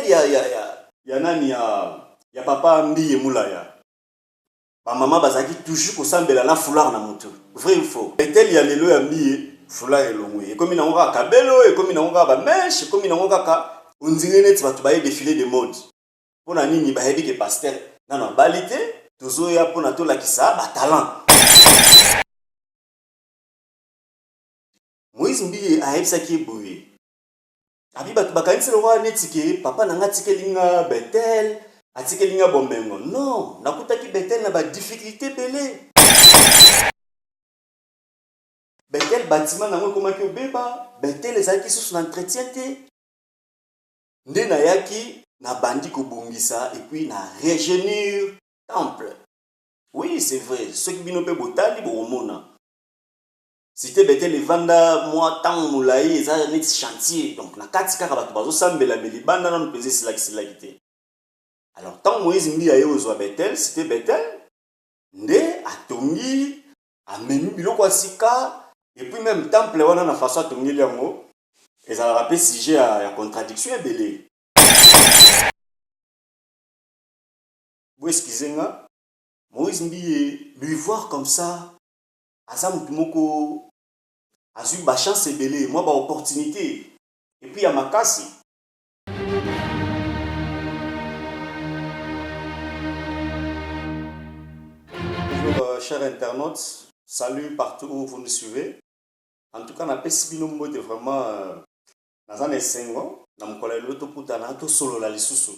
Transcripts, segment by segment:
betel ya nani ya papa Mbiye Moulaya. Ba maman bazaki toujours kosambela na foulard na moto. Vrai ou faux? Betel ya lelo ya Mbiye foulard elongwe. Et comme il n'a kabelo, et comme il n'a ba mèche, et comme il n'a ka on dirait net va tubaye défilé de mode. Pour na nini ba hebi ke pasteur. Non balité, tozo ya pona to la kisa ba talent. Moïse Mbiye a hebsaki boye. Abi batu bakanisi lo wa netike papa nanga tikelinga betel, atikelinga bombengo. Non, nakutaki betel na ba difficulté belé. Betel bâtiment nango komaki obeba, betel ezalaki sous l'entretien te. Nde na yaki na bandi ko bongisa et puis na régénir temple. Oui, c'est vrai, ceux qui bino pe botali bo omona. C'était Betel et Vanda, moi, tant moulaï, ils ont un chantier. Donc, na kati kaka batu bazo sambela belibanda na mpeze sila kite. Alors, tant Moïse mbi aye ozwa Betel, c'était Betel. Nde atongi, amemi biloko asika, et puis même temple wana na façon atongi liango, ils ont rappelé sujet à contradiction et belé. Vous excusez-moi, Moïse mbi lui voir comme ça. Azam Tumoko a eu ma chance belé, moi, ma opportunité. Et puis, il y a ma casse. Bonjour, chers internautes. Salut partout où vous nous suivez. En tout cas, on a pesé binombo de vraiment dans un essengo. Dans mon collègue, l'autre putana, tout solo la lisusu.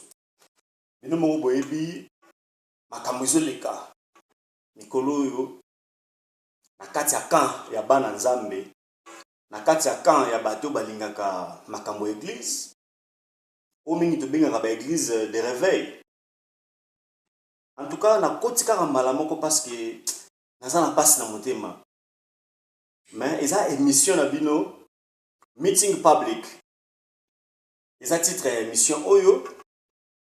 Binombo boebi, ma kamuzo leka. Nikolo yo. Na kati ya camp ya bana nzambe, na kati ya camp ya bato balingaka makambo église, o mingi to bengaka ba église de réveil. En tout cas, na koti kaka mbala moko parce que naza na passe na motema. Mais eza émission na bino meeting public. Eza titre ya émission oyo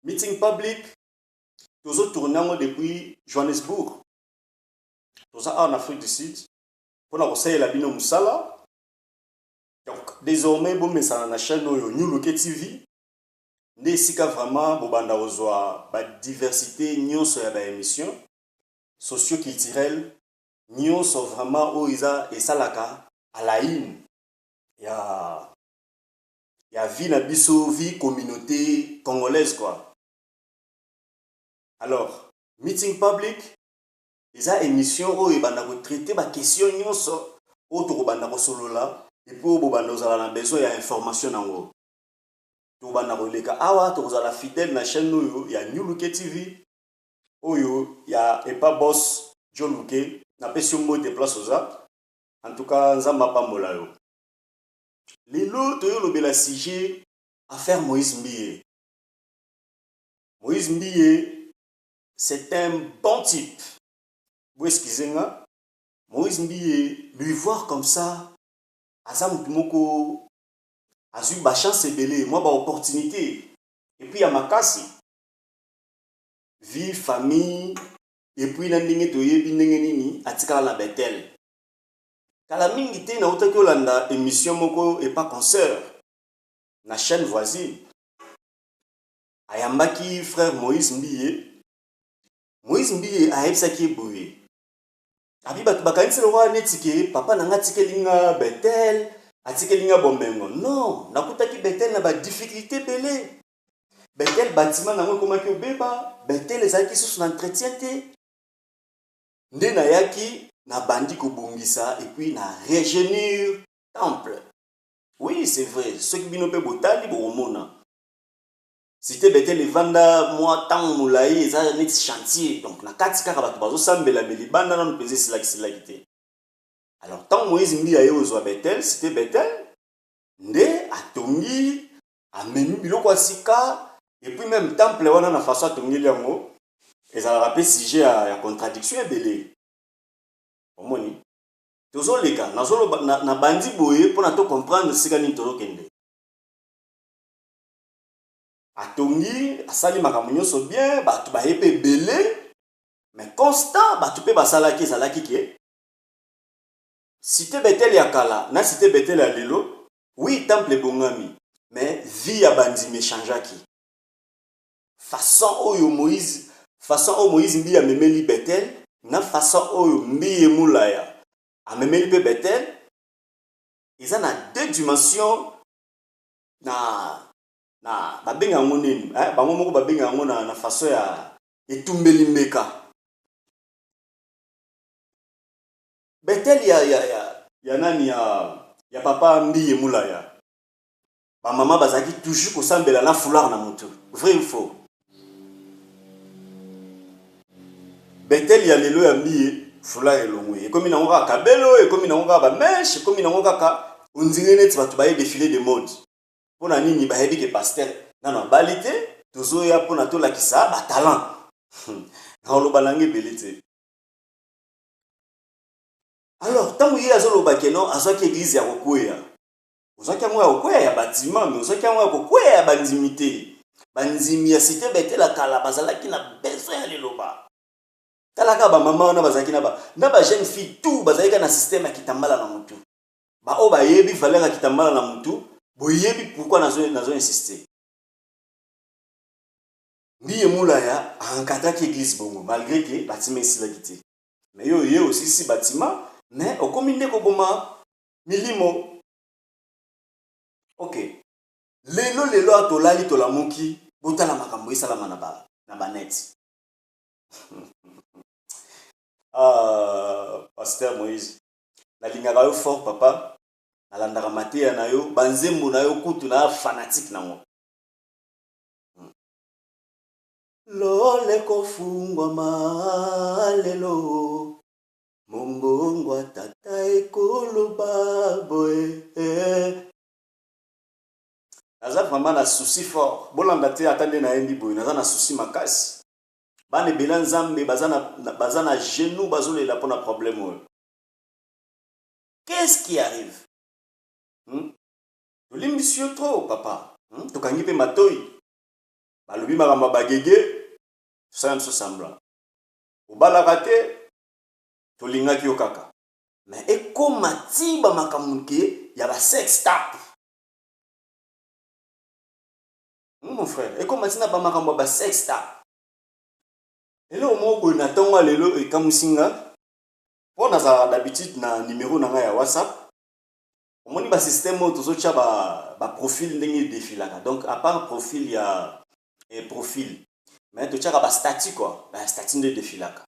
meeting public tozo tourner depuis Johannesburg. En Afrique du Sud, pour la conseiller la bino musala. Donc désormais bon mais ça na chaîne New Look TV. Ne sika vraiment bobanda ozwa ba diversité nyonso ya ba émission socio-culturelle nyonso vraiment oiza esalaka à la in ya vie na biso vie communauté congolaise quoi. Alors meeting public eza émission oyo banda ko traiter ba question nyonso oyo to banda ko solola et puis bo banda ozala na besoin ya information nango to banda ko leka awa to ozala fidèle na chaîne oyo ya New Look TV oyo ya Epa Boss John Luke na pesio mo de place oza. En tout cas nzamba pambola yo lelo to yo lobela sujet affaire Moïse Mbiye. Moïse Mbiye c'est un bon type. Vous excusez-moi, Moïse Mbiye lui voir comme ça, Azam Tumoko a eu ma chance belé, moi ma opportunité. Et puis il y a ma casse. Vie, famille, et puis la ndenge toyebi ndenge nini atika la Betel. Kala mingi te na utaki olanda émission moko et pas concert na chaîne voisine. Ayambaki frère Moïse Mbiye. Moïse Mbiye a hebsaki boye. Abi batu bakanisi lo wa netike papa nanga tikelinga betel, atikelinga bombengo. Non, nakutaki betel na ba difficulté belé. Betel bâtiment nango komaki obeba, betel ezalaki sous l'entretien te. Nde na yaki na bandi ko bongisa et puis na régénir temple. Oui, c'est vrai, ceux qui bino pe botali bo omona. C'était Betel et Vanda, moi, tant moulaï, ils ont un chantier. Donc, na kati kaka batu bazo sambela belibanda na mpeze sila kite. Alors, tant Moïse mbi aye ozwa Betel, c'était Betel. Nde atongi, amemi biloko asika, et puis même temple wana na façon atongi liango, ils ont rappelé sujet à contradiction et belé. Omoni. Tozo leka, na bandi boye pour na to comprendre sika ni tozo kende. Atongi, asali makambo nyonso bien, batu bayepe belé, mais constant, batu pe basalaki ezalaki ke. Cité Betel ya kala, na cité Betel ya lelo, oui, temple bongami, mais vie ya bandi me changeaki. façon oyo Moïse mbi amemeli Bethel na façon oyo mbi Moulaya amemeli pe Bethel, ils ont deux dimensions na babenga ngo nini bango moko babenga ngo na façon ya etumbeli mbeka. Bethel ya nani ya papa mbi Moulaya ba mama bazaki toujours kosambela na foulard na moto, vrai ou faux? Bethel ya lelo ya mbi foulard elongwe ekomi nango kaka kabelo, ekomi nango kaka ba mèche, ekomi nango kaka ondire neti bato baye défilé de mode. Pona nini bayebi ke pasteur nano abali te, tozoya pona tolakisa ba talent na oloba nange ebele te. Alors ntango ye azoloba ke non azwaki église ya kokweya, ozwaki yango ya kokweya ya batima, mais ozwaki yango ya kokweya ya bandimi te. Bandimi ya cité Bethel ya kala bazalaki na besoin ya liloba. Talaka ba mama wana bazalaki na ba jeune fille tout bazalaki na système ya kitambala na mutu. Ba o bayebi valeur ya kitambala na mutu, boyebi pourquoi nazo insister. Mbi Moulaya encadraki église bongo malgré que bâtiment esilaki te. Mais yo aussi si bâtiment mais okomi nde koboma milimo. Ok. Lelo atolali tolamuki botala makambo esalama na banet. Pasteur Moïse, nalingaka yo fort papa, nalandaka mateya na yo, banzembo na yo kutu na fanatique nango. Lole kofungwa malelo, mombongo tata ekoloba boye. Naza vraiment na souci fort. Bolanda te atande na yendi boye, naza na souci makasi. Bane bela nzambe bazana genou bazolela pona problème. Qu'est-ce qui arrive? Tolimbisio trop papa. Tokangi pe matoi. Balobi makamba bagege, ça me sembla. Obalaka te, tolingaki yo kaka. Mais ekoma tiba makamuke ya ba sex tap. Mon frère, ekoma tina ba makambo ba sex tap. Elo moko na tonga lelo ekamusinga. Po naza d'habitude na numéro na nga ya WhatsApp. Omoni ba système oyo tozotia ba profil ndenge défilaka. Donc à part profil ya profil. Mais tu as ba statut quoi, ba statut de défilaka.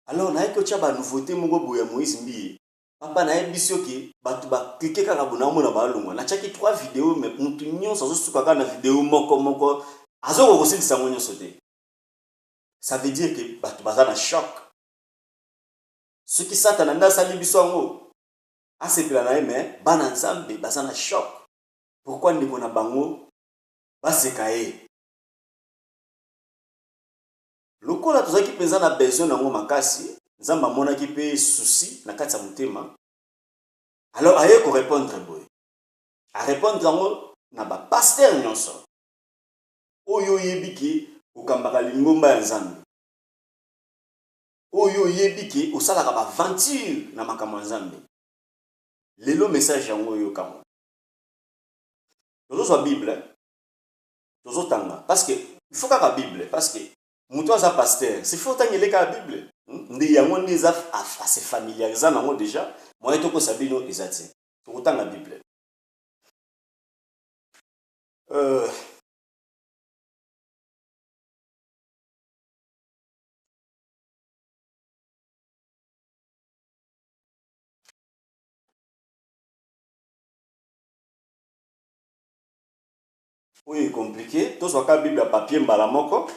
Alors na eko tia ba nouveauté moko boya Moïse mbi. Papa na ebisio ki batu ba cliquer kaka bona mona ba longwa. Na tiaki 3 vidéos mais mutu nyonso zo suka na vidéo moko azoko kosilisa ngo nyonso te. Ça veut dire que batu baza na choc. Ce qui sata nanda sali biso ngo. Asepela na mais bana nzambe baza na choc. Pourquoi ndeko na bango baseka ye? Lokola tozaki penza na besoin nango makasi, nzamba monaki pe souci na kati ya motema. Alors aye ko répondre boy. A répondre nango na ba pasteur nyonso. Oyo yebiki okambaka lingomba ya nzambe. Oyo yebiki osalaka ba aventure na makambo ya nzambe. Lelo message yango yo kamo. Tozo Bible. Tozo tanga parce que il faut ka Bible parce que mutu aza pasteur, c'est faut tangeleka la Bible. Ndi yango ndi za assez familiariser nango déjà, moi to ko sabino ezati. To tanga Bible. Oui, compliqué. Tout soit Bible à papier mbala moko.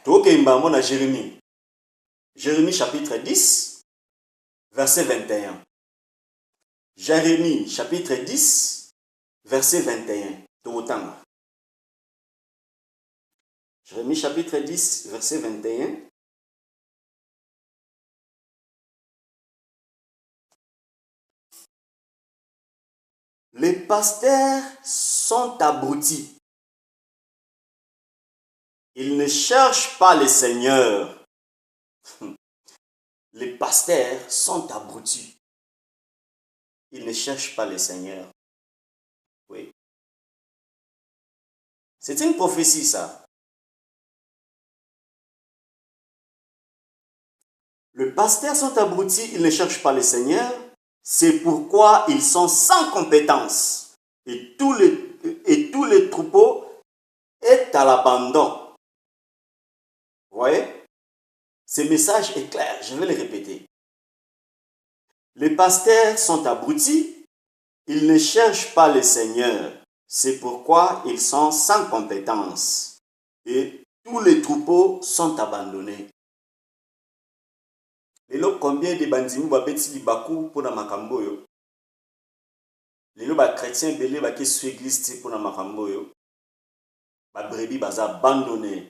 Tout que mbamo na Jérémie. Jérémie chapitre 10 verset 21. Jérémie chapitre 10 verset 21. Tout autant. Jérémie chapitre 10 verset 21. Les pasteurs sont abrutis. Ils ne cherchent pas le Seigneur. Les pasteurs sont abrutis. Ils ne cherchent pas le Seigneur. Oui. C'est une prophétie, ça. Les pasteurs sont abrutis, ils ne cherchent pas le Seigneur. C'est pourquoi ils sont sans compétence. Et tous les troupeaux est à l'abandon. Vous voyez? Ce message est clair, je vais le répéter. Les pasteurs sont abrutis, ils ne cherchent pas le Seigneur. C'est pourquoi ils sont sans compétence. Et tous les troupeaux sont abandonnés. Lelo combien de bandimi babeti libaku pour na makambo yo? Lelo ba chrétien belé ba kesu église pour na makambo yo. Ba brebis baza abandonné.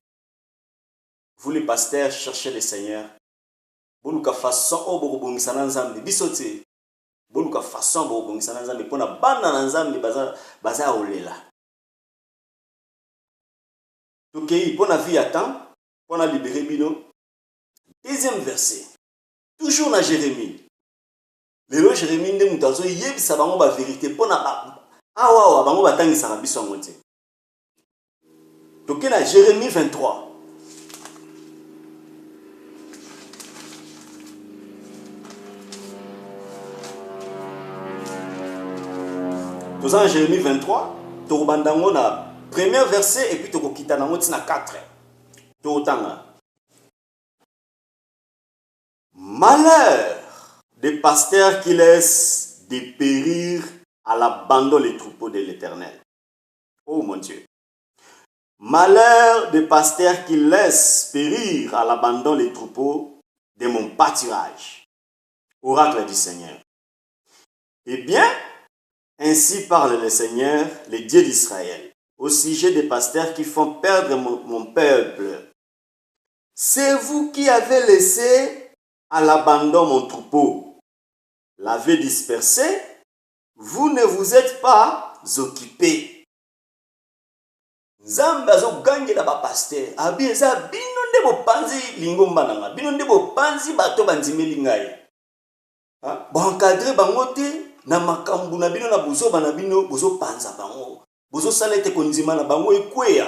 Vous les pasteurs cherchez le Seigneur. Boluka façon o bokobongisa na nzambe bisote. Boluka façon bokobongisa na nzambe pona bana na nzambe baza olela. Tokei pona vie attend, pona libérer bino. Deuxième verset. Toujours na Jérémie. Lelo Jérémie nde mutazo yebisa bango ba vérité pona awa bango batangisa biso ngote. Tokei na Jérémie 23. Dans Jérémie 23, Torubandango na premier verset et puis Tokokitanango tina 4. Torutanga. Malheur des pasteurs qui laissent dépérir à l'abandon les troupeaux de l'Éternel. Oh mon Dieu. Malheur des pasteurs qui laissent périr à l'abandon les troupeaux de mon pâturage. Oracle du Seigneur. Eh bien, ainsi parle le Seigneur, le Dieu d'Israël, au sujet des pasteurs qui font perdre mon peuple. C'est vous qui avez laissé à l'abandon mon troupeau. L'avez dispersé, vous ne vous êtes pas occupé. Nzambe azogangela ba pasteur abi eza bino nde bopanzi lingomba nanga bino nde bopanzi bato banzimeli ngai bankadre bango te na makambu na bino na bozoba na bino bozo panza bango bozo sala ete kondima na bango ekweya.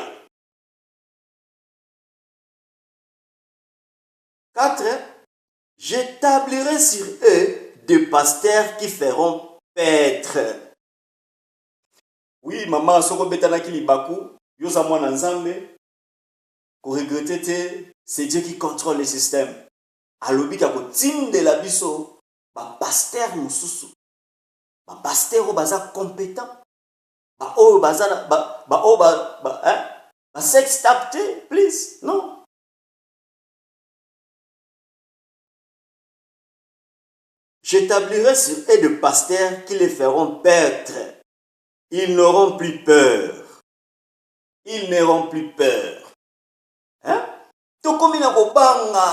4. J'établirai sur eux des pasteurs qui feront paître. Oui, maman soko betanaki libaku yoza mwana nzambe ko regretter te, c'est Dieu qui contrôle le système. Alobi ka ko tindela biso ba pasteur mususu. Ba pasteur baza compétent. Ba o baza ba sex tapte, please. Non. J'établirai sur eux des pasteurs qui les feront paître. Ils n'auront plus peur. Ils n'auront plus peur. Hein? Tokomi na kobanga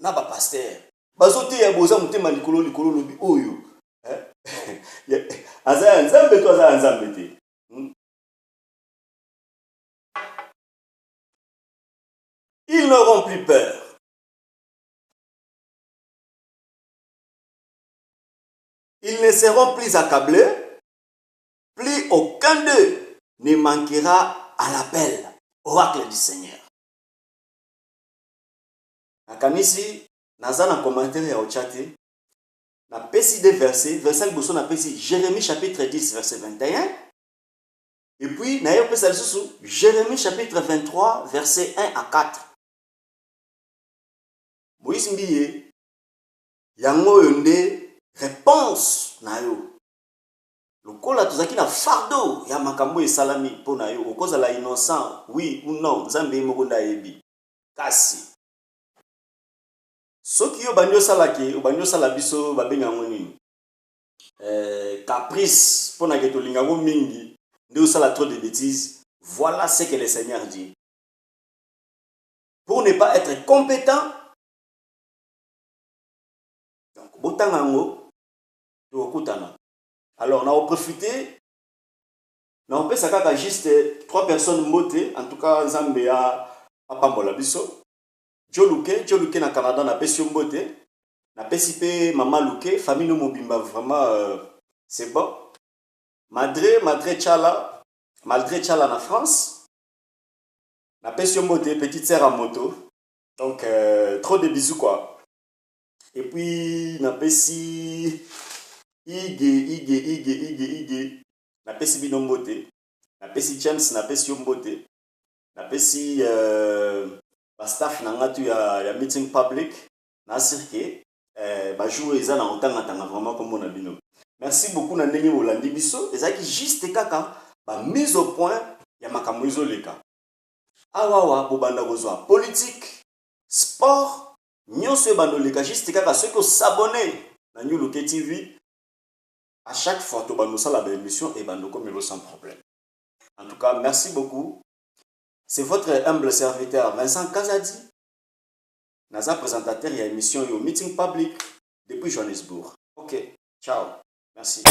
na ba pasteur. Bazote ya boza mutema likolo lobi oyo. Hein? Aza nzambe to aza nzambe te. Ils n'auront plus peur. Ils ne seront plus accablés. Plus aucun d'eux ne manquera à l'appel. Oracle du Seigneur. Nakanisi, naza na commentaire ya ochate. Na pesi des versets, verset liboso na pesi Jérémie chapitre 10 verset 21. Et puis na yo pesa lisusu Jérémie chapitre 23 verset 1 à 4. Moïse mbiye yango yonde réponse na yo. Lokola tozaki na fardeau ya makambo esalami pona yo okozala innocent oui ou non nzambe moko nda yebi kasi soki yo banyo salaki banyo sala biso babenga ngoni caprice pona ke tolinga ngo mingi nde osala trop de bêtises. Voilà ce que le Seigneur dit. Pour ne pas être compétent, donc botanga ngo to kutana. Alors, on a profité. On peut s'accorder juste 3 personnes motées. En tout cas, Zambia, Pambola Bisso. Joe Luke na Canada, na Pession Moté. Na Pesipe, Maman Luke, famille no Mobimba, vraiment, c'est bon. Madre Chala na France. Na Pession Moté, petite sœur à moto. Donc, trop de bisous, quoi. Et puis napesi ige napesi bino mbote, napesi James, napesi yo mbote, napesi staff nanga tu ya meeting public na sirke bajour eza na otanga vraiment comme na bino. Merci beaucoup na ndenge bolandi biso, ezaki juste kaka ba mise au point ya makambo ezoleka. Awawa bobanda kozwa politique, sport, nyonso ebando leka juste kaka ceux qui s'abonner na New Look TV. À chaque fois, tu vas la belle émission et bando comme sans problème. En tout cas, merci beaucoup. C'est votre humble serviteur Vincent Kazadi, Naza présentateur et émission au meeting public depuis Johannesburg. Ok, ciao, merci.